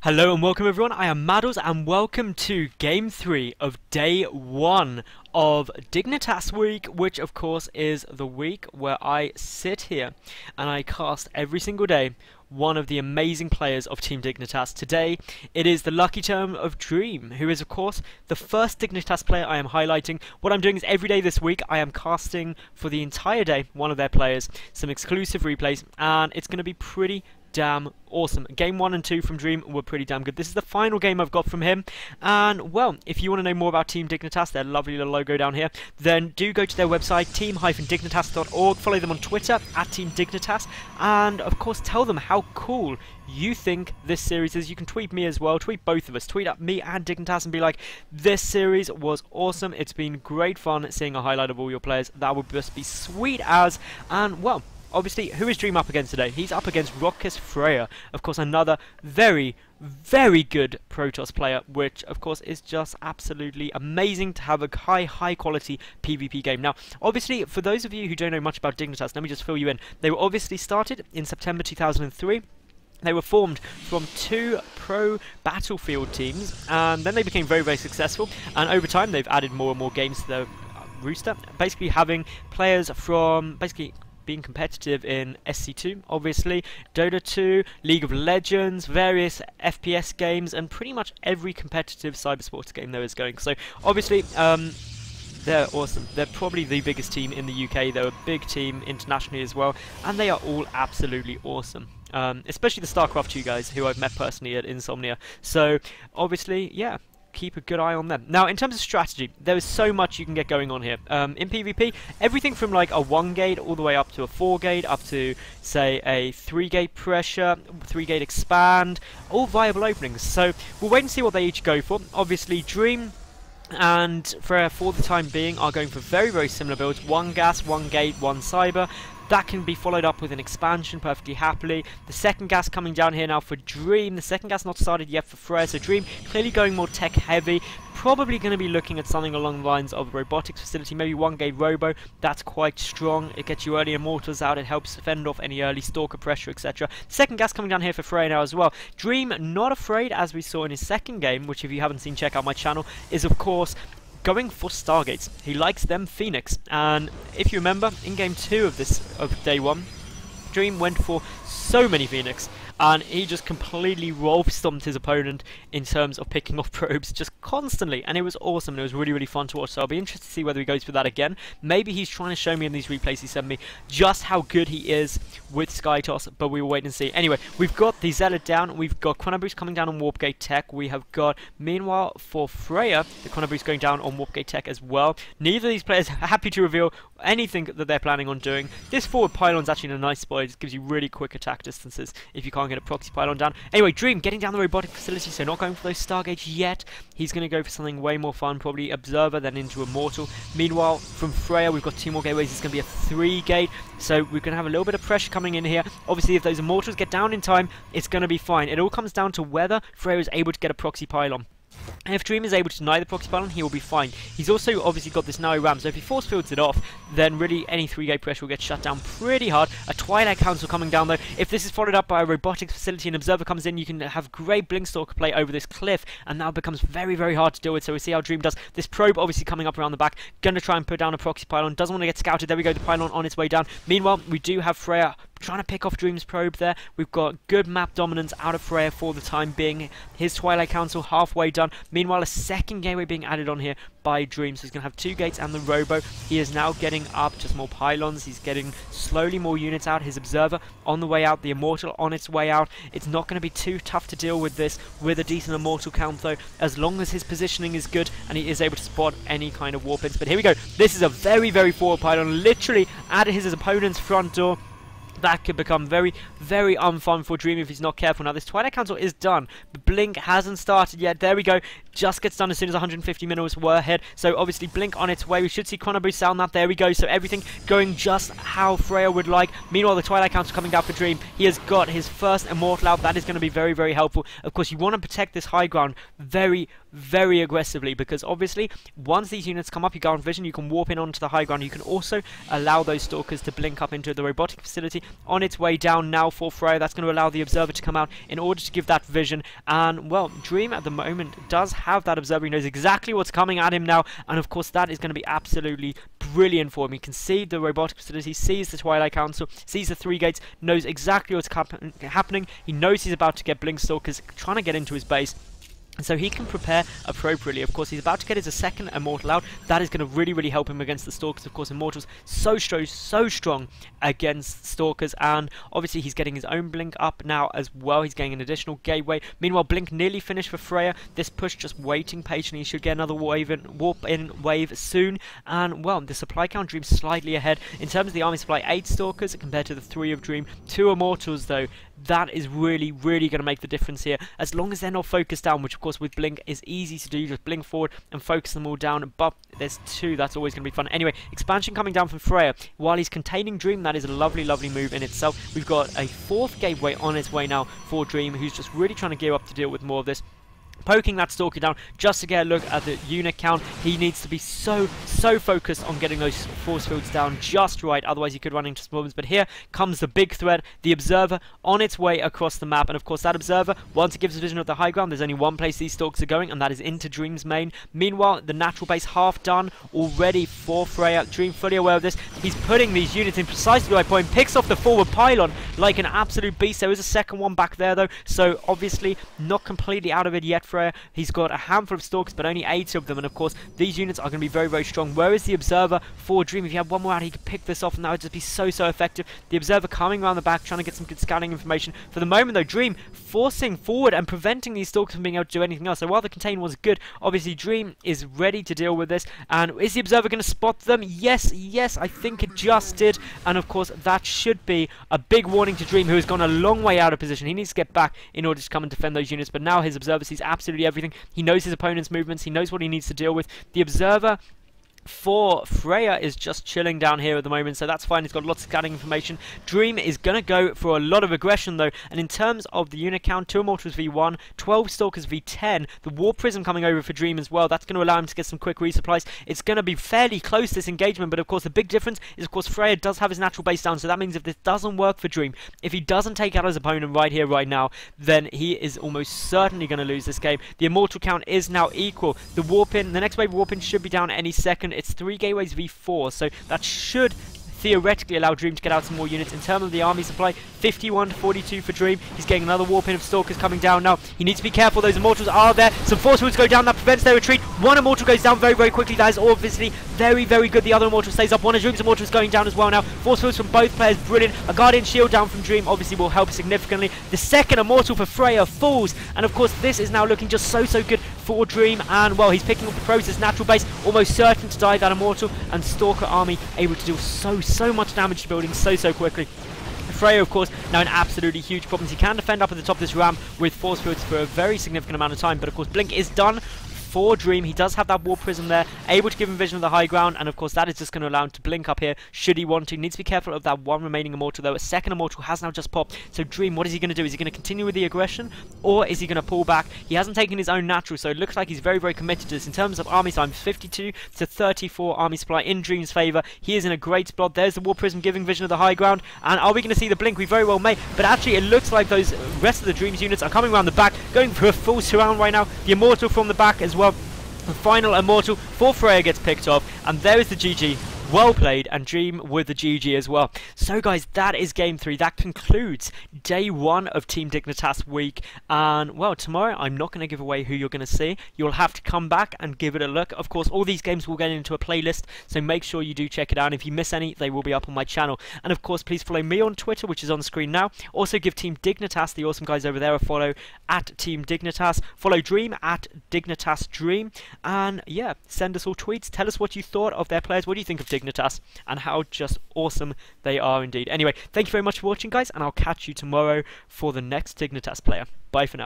Hello and welcome everyone, I am Madals and welcome to Game 3 of Day 1 of Dignitas Week, which of course is the week where I sit here and I cast every single day one of the amazing players of Team Dignitas. Today it is the lucky term of DreAm, who is of course the first Dignitas player I am highlighting. What I'm doing is every day this week I am casting for the entire day one of their players, some exclusive replays, and it's going to be pretty damn awesome. Game 1 and 2 from DreAm were pretty damn good. This is the final game I've got from him, and well, if you want to know more about Team Dignitas, their lovely little logo down here, then do go to their website, team-dignitas.org, follow them on Twitter, @TeamDignitas, and of course tell them how cool you think this series is. You can tweet me as well, tweet both of us, tweet at me and Dignitas and be like, this series was awesome, it's been great fun seeing a highlight of all your players, that would just be sweet as, and well, obviously, who is DreAm up against today? He's up against FRAER, of course another very, very good Protoss player, which of course is just absolutely amazing to have a high quality PvP game. Now, obviously, for those of you who don't know much about Dignitas, let me just fill you in. They were obviously started in September 2003. They were formed from 2 pro battlefield teams, and then they became very, very successful, and over time they've added more and more games to their roster, basically having players from being competitive in SC2, obviously, Dota 2, League of Legends, various FPS games, and pretty much every competitive cybersports game there is going. So, obviously, they're awesome. They're probably the biggest team in the UK. They're a big team internationally as well, and they are all absolutely awesome. Especially the StarCraft 2 guys, who I've met personally at Insomnia. So, obviously, yeah, keep a good eye on them. Now, in terms of strategy, there is so much you can get going on here. In PvP, everything from like a 1-gate all the way up to a 4-gate, up to, say, a 3-gate pressure, 3-gate expand, all viable openings. So, we'll wait and see what they each go for. Obviously, DreAm and FRAER, for the time being, are going for very, very similar builds. 1 gas, 1 gate, 1 cyber. That can be followed up with an expansion perfectly happily. The second gas coming down here now for DreAm. The second gas not started yet for FRAER, so DreAm clearly going more tech heavy. Probably going to be looking at something along the lines of a robotics facility, maybe 1-gate robo. That's quite strong. It gets you early immortals out, it helps fend off any early stalker pressure, etc. Second gas coming down here for FRAER now as well. DreAm, not afraid, as we saw in his second game, which if you haven't seen, check out my channel, is of course going for Stargates. He likes them Phoenix, and if you remember, in game 2 of day 1, DreAm went for so many Phoenix, and he just completely stomped his opponent in terms of picking off probes just constantly, and it was awesome, and it was really, really fun to watch. So I'll be interested to see whether he goes for that again. Maybe he's trying to show me in these replays he sent me just how good he is with Skytoss, but we will wait and see. Anyway, we've got the Zealot down, we've got Chronoboost coming down on Warp Gate Tech, we have got, meanwhile, for FRAER, the Chronoboost going down on Warp Gate Tech as well. Neither of these players are happy to reveal anything that they're planning on doing. This forward pylon's actually in a nice spot, it gives you really quick attack distances if you can't get a proxy pylon down. Anyway, DreAm getting down the robotic facility, so not going for those Stargates yet. He's going to go for something way more fun, probably Observer, then into Immortal. Meanwhile, from FRAER, we've got 2 more gateways. It's going to be a 3-gate, so we're going to have a little bit of pressure coming in here. Obviously, if those Immortals get down in time, it's going to be fine. It all comes down to whether FRAER is able to get a proxy pylon. And if DreAm is able to deny the proxy pylon, he will be fine. He's also obviously got this narrow ram, so if he force fields it off, then really any 3-gate pressure will get shut down pretty hard. A Twilight Council coming down though. If this is followed up by a robotics facility and Observer comes in, you can have great Blinkstalker play over this cliff, and that becomes very, very hard to deal with. So we see how DreAm does. This probe obviously coming up around the back, gonna try and put down a proxy pylon, doesn't want to get scouted. There we go, the pylon on its way down. Meanwhile, we do have FRAER trying to pick off DreAm's probe there. We've got good map dominance out of FRAER for the time being. His Twilight Council halfway done. Meanwhile, a second gateway being added on here by DreAm, so he's going to have 2 gates and the robo. He is now getting up just more pylons. He's getting slowly more units out. His Observer on the way out, the Immortal on its way out. It's not going to be too tough to deal with this with a decent Immortal count though, as long as his positioning is good and he is able to spot any kind of warp-ins. But here we go. This is a very, very forward pylon, literally at his opponent's front door. That could become very, very unfun for DreAm if he's not careful. Now, this Twilight Council is done, but Blink hasn't started yet. There we go. Just gets done as soon as 150 minutes were ahead. So, obviously, Blink on its way. We should see Chronoboost sound that. There we go. So, everything going just how FRAER would like. Meanwhile, the Twilight Council coming down for DreAm. He has got his first Immortal out. That is going to be very, very helpful. Of course, you want to protect this high ground very, very aggressively, because, obviously, once these units come up, you go on vision, you can warp in onto the high ground. You can also allow those Stalkers to blink up into the robotic facility. on its way down now for FRAER. That's going to allow the Observer to come out in order to give that vision. And, well, DreAm at the moment does have that Observer. He knows exactly what's coming at him now. And, of course, that is going to be absolutely brilliant for him. He can see the robotic facility, sees the Twilight Council, sees the 3 gates, knows exactly what's happening. He knows he's about to get Blink Stalkers trying to get into his base. And so he can prepare appropriately. Of course, he's about to get his second Immortal out. That is going to really help him against the Stalkers. Of course, Immortal's so strong against Stalkers. And obviously, he's getting his own Blink up now as well. He's getting an additional gateway. Meanwhile, Blink nearly finished for FRAER. This push just waiting patiently. He should get another warp in wave soon. And, well, the supply count, DreAm slightly ahead. In terms of the army supply, 8 Stalkers compared to the 3 of DreAm. 2 Immortals, though. That is really going to make the difference here. As long as they're not focused down, which of course with Blink is easy to do. You just blink forward and focus them all down. But there's 2. That's always going to be fun. Anyway, expansion coming down from FRAER. While he's containing DreAm, that is a lovely move in itself. We've got a 4th gateway on its way now for DreAm, who's just really trying to gear up to deal with more of this. Poking that Stalker down just to get a look at the unit count. He needs to be so focused on getting those force fields down just right, otherwise he could run into swarms. But here comes the big threat, the Observer on its way across the map. And of course that Observer, once it gives a vision of the high ground, there's only one place these Stalkers are going, and that is into DreAm's main. Meanwhile, the natural base half done already for FRAER. DreAm fully aware of this. He's putting these units in precisely the right point, picks off the forward pylon like an absolute beast. There is a second one back there though, so obviously not completely out of it yet. FRAER, he's got a handful of Stalkers, but only 8 of them, and of course these units are going to be very strong. Where is the Observer for DreAm? If you had one more out, he could pick this off, and that would just be so effective. The Observer coming around the back, trying to get some good scanning information. For the moment though, DreAm forcing forward and preventing these Stalkers from being able to do anything else. So while the contain was good, obviously DreAm is ready to deal with this. And is the Observer going to spot them? Yes, I think it just did. And of course that should be a big warning to DreAm, who has gone a long way out of position. He needs to get back in order to come and defend those units, but now his Observer sees absolutely everything. He knows his opponent's movements. He knows what he needs to deal with. The Observer for FRAER is just chilling down here at the moment, so that's fine. He's got lots of scanning information. DreAm is going to go for a lot of aggression though, and in terms of the unit count, 2 Immortals v1, 12 Stalkers v10, the Warp Prism coming over for DreAm as well. That's going to allow him to get some quick resupplies. It's going to be fairly close, this engagement, but of course the big difference is of course FRAER does have his natural base down, so that means if this doesn't work for DreAm, if he doesn't take out his opponent right here, right now, then he is almost certainly going to lose this game. The Immortal count is now equal. The next wave Warp in should be down any second. It's 3 gateways v4, so that should theoretically allow DreAm to get out some more units. In terms of the army supply, 51 to 42 for DreAm. He's getting another warp in of Stalkers coming down now. He needs to be careful. Those Immortals are there. Some force fields go down. That prevents their retreat. One Immortal goes down very quickly. That is obviously very good. The other Immortal stays up. One of DreAm's Immortals going down as well now. Force fields from both players. Brilliant. A Guardian Shield down from DreAm obviously will help significantly. The second Immortal for FRAER falls. And of course this is now looking just so good for DreAm. And well, he's picking up the Pro's natural base. Almost certain to die, that Immortal. And Stalker army able to do so much damage to buildings so quickly. FRAER, of course, now in absolutely huge problems. He can defend up at the top of this ramp with force fields for a very significant amount of time, but of course Blink is done for DreAm. He does have that Warp Prism there, able to give him vision of the high ground, and of course that is just going to allow him to blink up here should he want to. Needs to be careful of that one remaining Immortal though. A second Immortal has now just popped, so DreAm, what is he going to do? Is he going to continue with the aggression, or is he going to pull back? He hasn't taken his own natural, so it looks like he's very committed to this. In terms of army time, 52 to 34 army supply in DreAm's favour. He is in a great spot. There's the Warp Prism giving vision of the high ground, and are we going to see the blink? We very well may, but actually it looks like those rest of the DreAm's units are coming around the back, going for a full surround right now. The Immortal from the back as well. The final Immortal for FRAER gets picked off, and there is the GG. Well played, and DreAm with the GG as well. So guys, that is game 3. That concludes day 1 of Team Dignitas week. And well, tomorrow I'm not going to give away who you're going to see. You'll have to come back and give it a look. Of course, all these games will get into a playlist, so make sure you do check it out. And if you miss any, they will be up on my channel. And of course, please follow me on Twitter, which is on screen now. Also give Team Dignitas, the awesome guys over there, a follow at Team Dignitas. Follow DreAm at Dignitas DreAm. And yeah, send us all tweets. Tell us what you thought of their players. What do you think of Dignitas, and how just awesome they are indeed. Anyway, thank you very much for watching, guys, and I'll catch you tomorrow for the next Dignitas player. Bye for now.